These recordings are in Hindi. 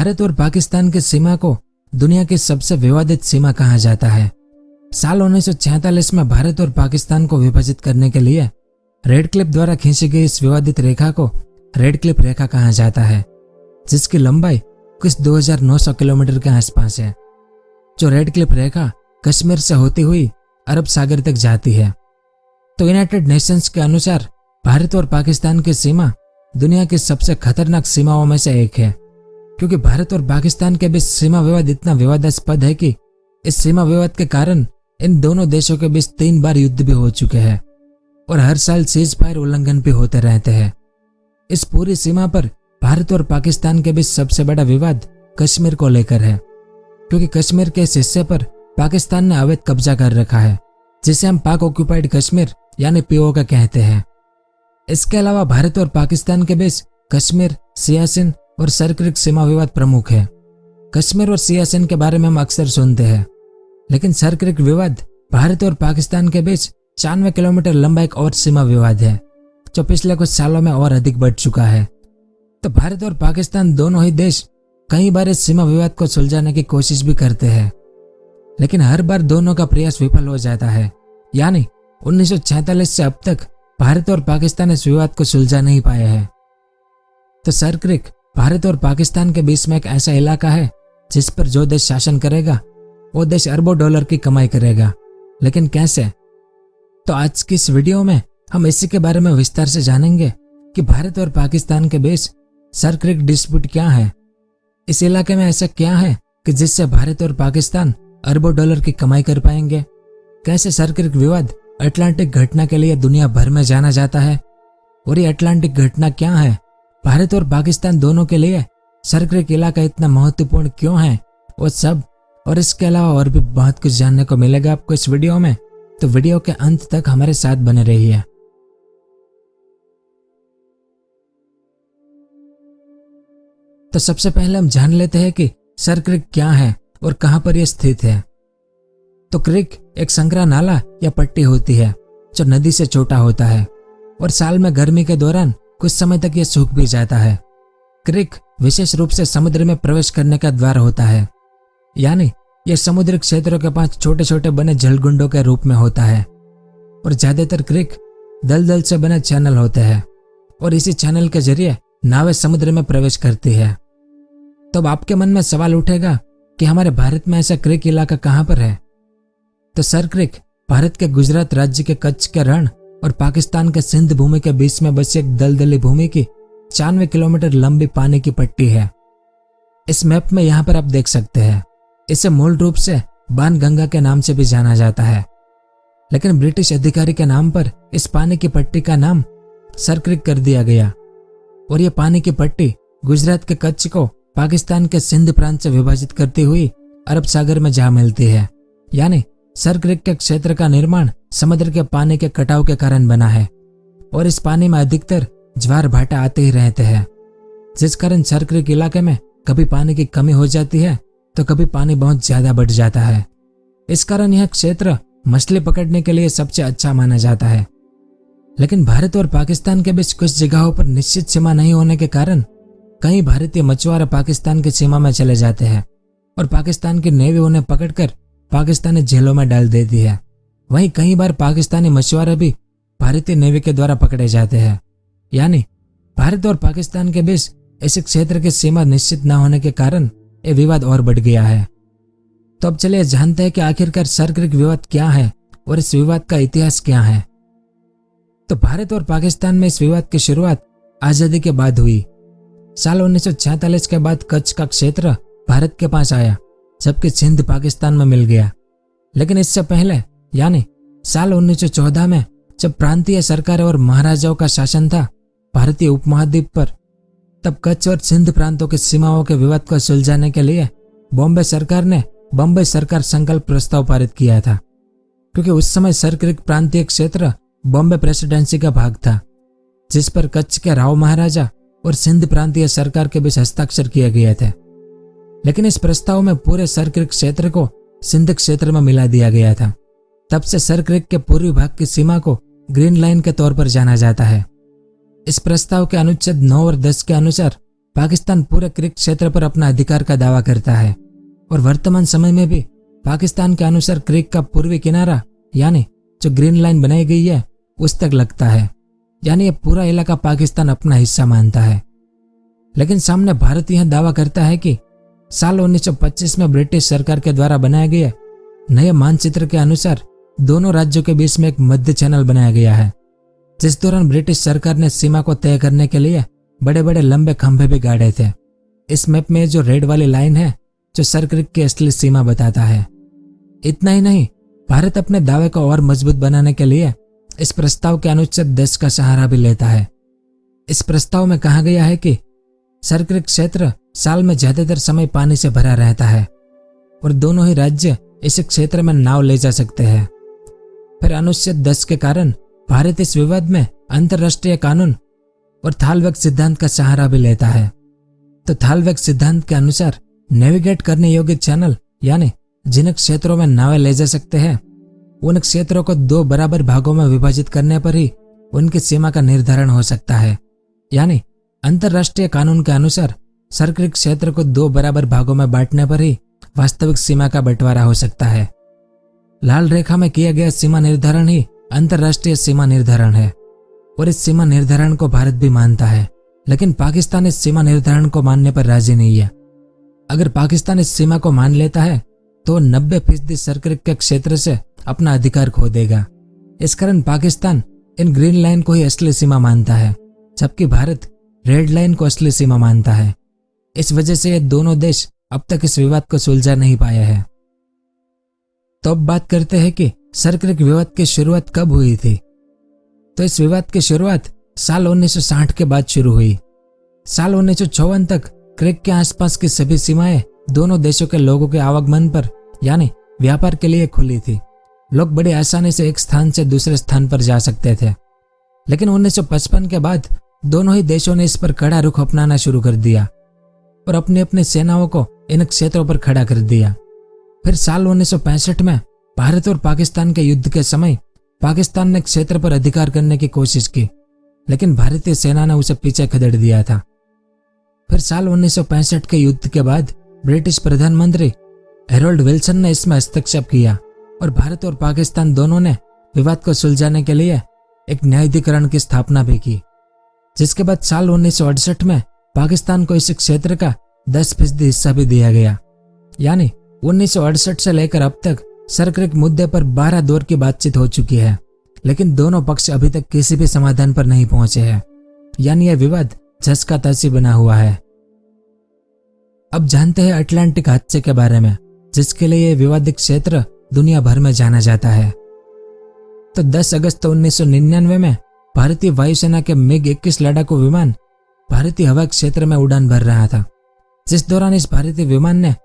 भारत और पाकिस्तान की सीमा को दुनिया की सबसे विवादित सीमा कहा जाता है। साल 1946 में भारत और पाकिस्तान को विभाजित करने के लिए रेड क्लिफ द्वारा खींची गई इस विवादित रेखा को रेड क्लिफ रेखा कहा जाता है, जिसकी लंबाई कुछ 2900 किलोमीटर के आसपास है। जो रेड क्लिफ रेखा कश्मीर से होती हुई अरब सागर तक जाती है। तो यूनाइटेड नेशंस के अनुसार भारत और पाकिस्तान की सीमा दुनिया की सबसे खतरनाक सीमाओं में से एक है, क्योंकि भारत और पाकिस्तान के बीच सीमा विवाद इतना विवादास्पद है कि इस सीमा विवाद के कारण इन दोनों देशों के बीच 3 बार युद्ध भी हो चुके हैं और हर साल सीज फायर उल्लंघन भी होते रहते हैं। इस पूरी सीमा पर भारत और पाकिस्तान के बीच सबसे बड़ा विवाद कश्मीर को लेकर है, क्योंकि कश्मीर के इस हिस्से पर पाकिस्तान ने अवैध कब्जा कर रखा है, जिसे हम पाक ऑक्यूपाइड कश्मीर यानी पीओके कहते हैं। इसके अलावा भारत और पाकिस्तान के बीच कश्मीर, सियाचिन और सरक्रिक सीमा विवाद प्रमुख है। कश्मीर और सियाचिन के बारे में हम अक्सर सुनते हैं, लेकिन सरक्रिक विवाद भारत और पाकिस्तान के बीच 96 किलोमीटर लंबा एक और सीमा विवाद है, जो पिछले कुछ सालों में और अधिक बढ़ चुका है। तो भारत और पाकिस्तान दोनों ही देश कई बार इस सीमा विवाद को सुलझाने की कोशिश भी करते हैं, लेकिन हर बार दोनों का प्रयास विफल हो जाता है। यानी 1946 से अब तक भारत और पाकिस्तान इस विवाद को सुलझा नहीं पाए हैं। तो सरक्रिक भारत और पाकिस्तान के बीच में एक ऐसा इलाका है जिस पर जो देश शासन करेगा वो देश अरबों डॉलर की कमाई करेगा। लेकिन कैसे? तो आज की इस वीडियो में हम इसी के बारे में विस्तार से जानेंगे कि भारत और पाकिस्तान के बीच सरक्रिक डिस्प्यूट क्या है। इस इलाके में ऐसा क्या है कि जिससे भारत और पाकिस्तान अरबों डॉलर की कमाई कर पाएंगे। कैसे सरक्रिक विवाद अटलांटिक घटना के लिए दुनिया भर में जाना जाता है, और ये अटलांटिक घटना क्या है, भारत और पाकिस्तान दोनों के लिए सरक्रिक इलाका इतना महत्वपूर्ण क्यों है, वो सब और इसके अलावा और भी बहुत कुछ जानने को मिलेगा आपको इस वीडियो में। तो वीडियो के अंत तक हमारे साथ बने रहिए। तो सबसे पहले हम जान लेते हैं कि सरक्रिक क्या है और कहां पर यह स्थित है। तो क्रिक एक संकरा नाला या पट्टी होती है जो नदी से छोटा होता है और साल में गर्मी के दौरान कुछ समय तक यह सूख भी जाता है। क्रिक विशेष रूप से समुद्र में प्रवेश करने का द्वार होता है, यानी यह समुद्री क्षेत्रों के पास छोटे छोटे बने जलकुंडों के रूप में होता है। और ज्यादातर क्रिक दलदल से बने चैनल होते हैं और इसी चैनल के जरिए नावें समुद्र में प्रवेश करती है। तो अब आपके मन में सवाल उठेगा कि हमारे भारत में ऐसा क्रिक इलाका कहां पर है। तो सरक्रिक भारत के गुजरात राज्य के कच्छ के रण और पाकिस्तान के सिंध भूमि के बीच में बसी एक दलदली भूमि की 96 किलोमीटर लंबी पानी की पट्टी है। इस मैप में यहाँ पर आप देख सकते हैं, इसे मूल रूप से बाणगंगा के नाम से भी जाना जाता है, लेकिन ब्रिटिश अधिकारी के नाम पर इस पानी की पट्टी का नाम सरक्रिक कर दिया गया। और ये पानी की पट्टी गुजरात के कच्छ को पाकिस्तान के सिंध प्रांत से विभाजित करती हुई अरब सागर में जा मिलती है। यानी सरक्रिक के क्षेत्र का निर्माण समुद्र के पानी के कटाव के कारण बना है और इस पानी में अधिकतर ज्वार भाटा आते ही रहते हैं, जिस कारण सरक्रिक इलाके में कभी पानी की कमी हो जाती है तो कभी पानी बहुत ज्यादा बढ़ जाता है। इस कारण यह क्षेत्र मछली पकड़ने के लिए सबसे अच्छा माना जाता है। लेकिन भारत और पाकिस्तान के बीच कुछ जगहों पर निश्चित सीमा नहीं होने के कारण कई भारतीय मछुआरे पाकिस्तान की सीमा में चले जाते हैं और पाकिस्तान की नेवी उन्हें पकड़कर पाकिस्तानी जेलों में डाल देती है। वहीं कई बार पाकिस्तानी मछुआरे भी भारतीय नेवी के द्वारा पकड़े जाते हैं। यानी भारत और पाकिस्तान के बीच इस क्षेत्र की सीमा निश्चित न होने के कारण ये विवाद और बढ़ गया है। तो अब चलिए जानते हैं कि आखिरकार सरक्रिक विवाद क्या है और इस विवाद का इतिहास क्या है। तो भारत और पाकिस्तान में इस विवाद की शुरुआत आजादी के बाद हुई। साल 1946 के बाद कच्छ का क्षेत्र भारत के पास आया, जबकि सिंध पाकिस्तान में मिल गया। लेकिन इससे पहले यानी साल 1914 में जब प्रांतीय सरकारें और महाराजाओं का शासन था भारतीय उपमहाद्वीप पर, तब कच्छ और सिंध प्रांतों की सीमाओं के विवाद को सुलझाने के लिए बॉम्बे सरकार ने बॉम्बे सरकार संकल्प प्रस्ताव पारित किया था, क्योंकि उस समय सरक्रिक प्रांतीय क्षेत्र बॉम्बे प्रेसिडेंसी का भाग था, जिस पर कच्छ के राव महाराजा और सिंध प्रांतीय सरकार के बीच हस्ताक्षर किए गए थे। लेकिन इस प्रस्ताव में पूरे सरक्रिक क्षेत्र को सिंध क्षेत्र में मिला दिया गया था। तब से सरक्रिक के पूर्वी भाग की सीमा को ग्रीन लाइन के तौर पर जाना जाता है। इस प्रस्ताव के अनुच्छेद 9 और 10 के अनुसार पाकिस्तान पूरे क्रिक क्षेत्र पर अपना अधिकार का दावा करता है और वर्तमान समय में भी पाकिस्तान के अनुसार क्रिक का पूर्वी किनारा यानी जो ग्रीन लाइन बनाई गई है उस तक लगता है, यानी ये पूरा इलाका पाकिस्तान अपना हिस्सा मानता है। लेकिन सामने भारत यह दावा करता है कि साल 1925 में ब्रिटिश सरकार के द्वारा बनाए गए नए मानचित्र के अनुसार दोनों राज्यों के बीच में एक मध्य चैनल बनाया गया है, जिस दौरान ब्रिटिश सरकार ने सीमा को तय करने के लिए बड़े बड़े लंबे खंभे भी गाड़े थे। इस मैप में जो रेड वाली लाइन है जो सर क्रिक की असली सीमा बताता है। इतना ही नहीं, भारत अपने दावे को और मजबूत बनाने के लिए इस प्रस्ताव के अनुच्छेद 10 का सहारा भी लेता है। इस प्रस्ताव में कहा गया है कि सर क्रिक क्षेत्र साल में ज्यादातर समय पानी से भरा रहता है और दोनों ही राज्य इस क्षेत्र में नाव ले जा सकते हैं। फिर अनुच्छेद 10 के कारण भारत इस विवाद में अंतर्राष्ट्रीय कानून और थालवेग सिद्धांत का सहारा भी लेता है। तो थालवेग सिद्धांत के अनुसार नेविगेट करने योग्य चैनल यानी जिन क्षेत्रों में नावें ले जा सकते हैं उन क्षेत्रों को 2 बराबर भागों में विभाजित करने पर ही उनकी सीमा का निर्धारण हो सकता है। यानी अंतर्राष्ट्रीय कानून के अनुसार सर क्रिक क्षेत्र को 2 बराबर भागों में बांटने पर ही वास्तविक सीमा का बंटवारा हो सकता है। लाल रेखा में किया गया सीमा निर्धारण ही अंतर्राष्ट्रीय सीमा निर्धारण है और इस सीमा निर्धारण को भारत भी मानता है, लेकिन पाकिस्तान इस सीमा निर्धारण को मानने पर राजी नहीं है। अगर पाकिस्तान इस सीमा को मान लेता है तो 90% सर क्रिक के क्षेत्र से अपना अधिकार खो देगा। इस कारण पाकिस्तान इन ग्रीन लाइन को ही असली सीमा मानता है, जबकि भारत रेड लाइन को असली सीमा मानता है। इस वजह से ये दोनों देश अब तक इस विवाद को सुलझा नहीं पाए हैं। तो अब बात करते हैं कि सर क्रिक विवाद की शुरुआत कब हुई थी। तो इस विवाद की शुरुआत साल 1960 के बाद शुरू हुई। साल 1954 तक क्रिक के आसपास की सभी सीमाएं दोनों देशों के लोगों के आवागमन पर यानी व्यापार के लिए खुली थी। लोग बड़ी आसानी से एक स्थान से दूसरे स्थान पर जा सकते थे। लेकिन 1955 के बाद दोनों ही देशों ने इस पर कड़ा रुख अपनाना शुरू कर दिया और अपनी अपनी सेनाओं को इन क्षेत्रों पर खड़ा कर दिया। फिर साल 1965 में भारत और पाकिस्तान के युद्ध के समय पाकिस्तान ने क्षेत्र पर अधिकार करने की कोशिश की, लेकिन भारतीय सेना ने उसे पीछे खदेड़ दिया था। फिर साल 1965 के युद्ध के बाद ब्रिटिश प्रधानमंत्री हेरोल्ड विल्सन ने इसमें हस्तक्षेप किया और भारत और पाकिस्तान दोनों ने विवाद को सुलझाने के लिए एक न्यायाधिकरण की स्थापना भी की, जिसके बाद साल 1968 में पाकिस्तान को इस क्षेत्र का 10% हिस्सा भी दिया गया। यानी 1968 से लेकर अब तक सर क्रिक मुद्दे पर 12 दौर की बातचीत हो चुकी है, लेकिन दोनों पक्ष अभी तक किसी भी समाधान पर नहीं पहुंचे हैं। यानी यह विवाद जस का तस ही बना हुआ है। अब जानते हैं अटलांटिक हादसे के बारे में, जिसके लिए यह विवादित क्षेत्र दुनिया भर में जाना जाता है। तो 10 अगस्त 1999 में भारतीय वायुसेना के MiG-21 लड़ाकू विमान भारतीय हवाई क्षेत्र में उड़ान भर रहा था, जिस दौरान इस भारतीय विमान ने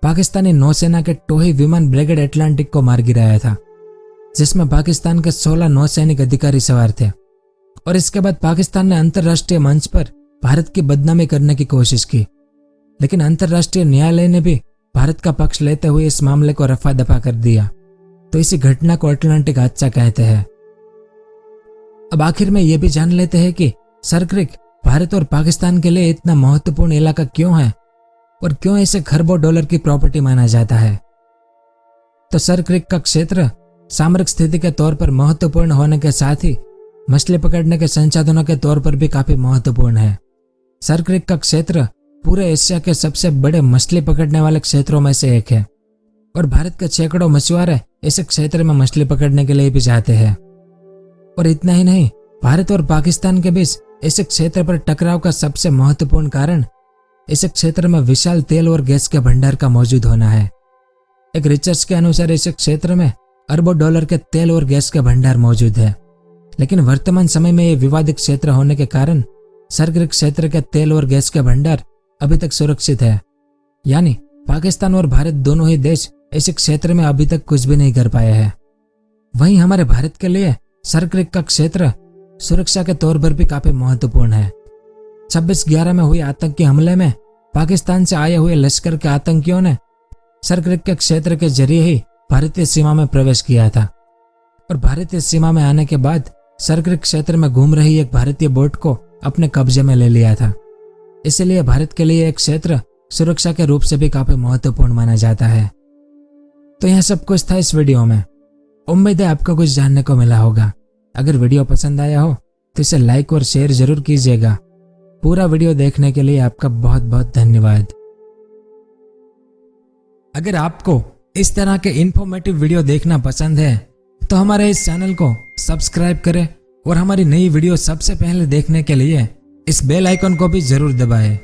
पाकिस्तानी नौसेना के टोही विमान ब्रिगेड अटलांटिक को मार गिराया था, जिसमें पाकिस्तान के 16 नौसैनिक अधिकारी सवार थे। और इसके बाद पाकिस्तान ने अंतर्राष्ट्रीय मंच पर भारत की बदनामी करने की कोशिश की, लेकिन अंतर्राष्ट्रीय न्यायालय ने भी भारत का पक्ष लेते हुए इस मामले को रफा दफा कर दिया। तो इसी घटना को अटलांटिक हादसा कहते हैं। अब आखिर में यह भी जान लेते हैं कि सर क्रिक भारत और पाकिस्तान के लिए इतना महत्वपूर्ण इलाका क्यों है और क्यों इसे खरबों डॉलर की प्रॉपर्टी माना जाता है। तो सर क्रिक का क्षेत्र सामरिक स्थिति के तौर पर महत्वपूर्ण होने के साथ ही मछली पकड़ने के संसाधनों के तौर पर भी काफी महत्वपूर्ण है। सर क्रिक का क्षेत्र पूरे एशिया के सबसे बड़े मछली पकड़ने वाले क्षेत्रों में से एक है और भारत के सैकड़ों मछुआरे इस क्षेत्र में मछली पकड़ने के लिए भी जाते हैं। और इतना ही नहीं, भारत और पाकिस्तान के बीच इस क्षेत्र पर टकराव का सबसे महत्वपूर्ण कारण इस क्षेत्र में विशाल तेल और गैस के भंडार का मौजूद होना है। एक रिसर्च के अनुसार इस क्षेत्र में अरबों डॉलर के तेल और गैस के भंडार मौजूद है, लेकिन वर्तमान समय में यह विवादित क्षेत्र होने के कारण सर क्रिक क्षेत्र के तेल और गैस के भंडार अभी तक सुरक्षित है। यानी पाकिस्तान और भारत दोनों ही देश इस क्षेत्र में अभी तक कुछ भी नहीं कर पाए हैं। वहीं हमारे भारत के लिए सर क्रिक का क्षेत्र सुरक्षा के तौर पर भी काफी महत्वपूर्ण है। 26/11 में हुए आतंकी हमले में पाकिस्तान से आए हुए लश्कर के आतंकियों ने सर क्रिक के क्षेत्र के जरिए ही भारतीय सीमा में प्रवेश किया था और भारतीय सीमा में आने के बाद सर क्रिक क्षेत्र में घूम रही एक भारतीय बोट को अपने कब्जे में ले लिया था। इसलिए भारत के लिए एक क्षेत्र सुरक्षा के रूप से भी काफी महत्वपूर्ण माना जाता है। तो यह सब कुछ था इस वीडियो में। उम्मीद है आपको कुछ जानने को मिला होगा। अगर वीडियो पसंद आया हो तो इसे लाइक और शेयर जरूर कीजिएगा। पूरा वीडियो देखने के लिए आपका बहुत बहुत धन्यवाद। अगर आपको इस तरह के इंफॉर्मेटिव वीडियो देखना पसंद है तो हमारे इस चैनल को सब्सक्राइब करें और हमारी नई वीडियो सबसे पहले देखने के लिए इस बेल आइकन को भी जरूर दबाएं।